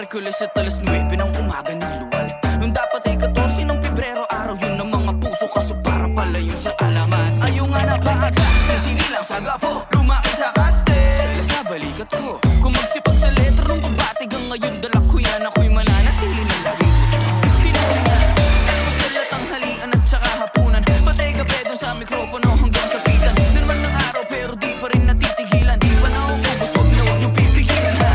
Miyerkules at alas 9 ng umaga nagluwal. Nung dapat ay 14 ng Pebrero, araw yun ng mga puso, kaso para pala yun sa alaman. Ayaw nga na paaga, sinilang sa gapo, lumaki sa kastel. Dala sa balikat ko, kung magsipag sa letra ng pabati, hanggang ngayon dalak ko yan, ako'y mananatili na laging gusto. Tinawin na, masalat ang halian at saka hapunan, patay gabi dun sa mikropono hanggang sa pitan. Naman ng araw pero di pa rin natitigilan, di pa nauubos, wag na wag niyong pipigilan ha.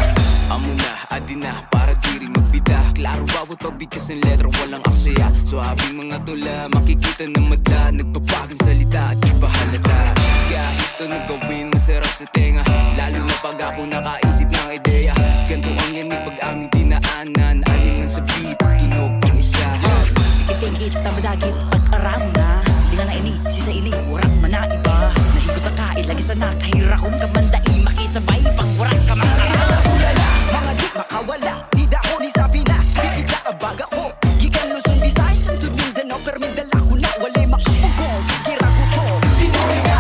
Amo na, adi na, para di rin magbida. Klaro bawat pabigkas ng letra, walang aksaya. Suhabing mga tula, makikita na madla, nagbabagang salita at iba halata. Kahit ito nagawin, masarap sa tenga, lalo na pag ako nakaisip ng ideya. Ganto ang yan ay pag-aming dinaanan, alingan sa beat, tunog pang isahan. Ikitingit, tamadagit, pag-aramo na. Di nga na ini, sisa ili, warak man na iba. Nahigot ang kain, lagi sa nakahirakon ka man dai, makisabay, pang warak ka makarama. Mga di makawala, ni dako ni sa Pinas, bibig sa abag ako. Gikan Luzon, Visayas, Santo Mindanao, pero mindala ko na, walay makapugong, sige rago to. Tinawin na,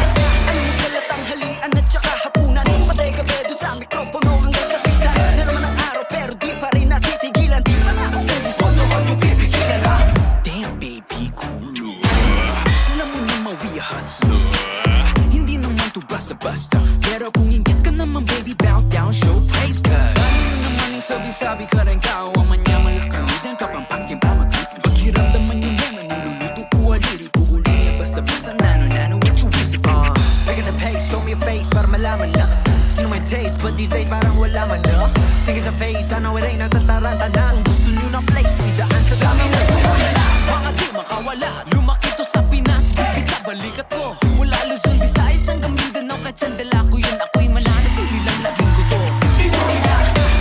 ano mo salat ang halian at saka hapunan, patay ka bedo sa mikropono hanggang sa pitan. Na naman ang araw, pero di pa rin natitigilan, di pa na ako gusto na wag yung pipigilan ha. Damn baby, kulo. Alam mo na mawiyahas na. Hindi naman to basta-basta, pero kung inggit ka naman baby, bow down, show praise God. Ano naman yung sabi-sabi ka rin kao, ang manyaman na kamidan ka pang pangkin pa mag-ipin. Paghiramdaman yung lemon, yung luluto ko aliri, kukunin niya basta-basta nano, what you wish on. Back in the page, show me a face para malaman na sino may taste, but these days parang wala man na. Tingin sa face, I know it ain't natataranta na. Kung gusto nyo ng place, idaan sa dami na Mga di makawala, lumaki to sa Pinas, bibig sa balikat ko. Mula Luzon, Visayas hanggang Mindanao, kahit sandala ko yun, ako'y mananatili lang laging gusto.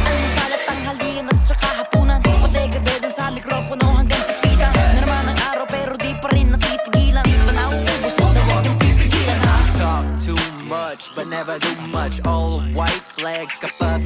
Ano salat ang halian at saka hapunan, patay gabi dun sa mikropono hanggang sa pitan. Na naman ang araw pero di pa rin natitigilan, di pa nauubos, wag na wag yung pipigilan ha. Talk too much, but never do much. All white flags kapag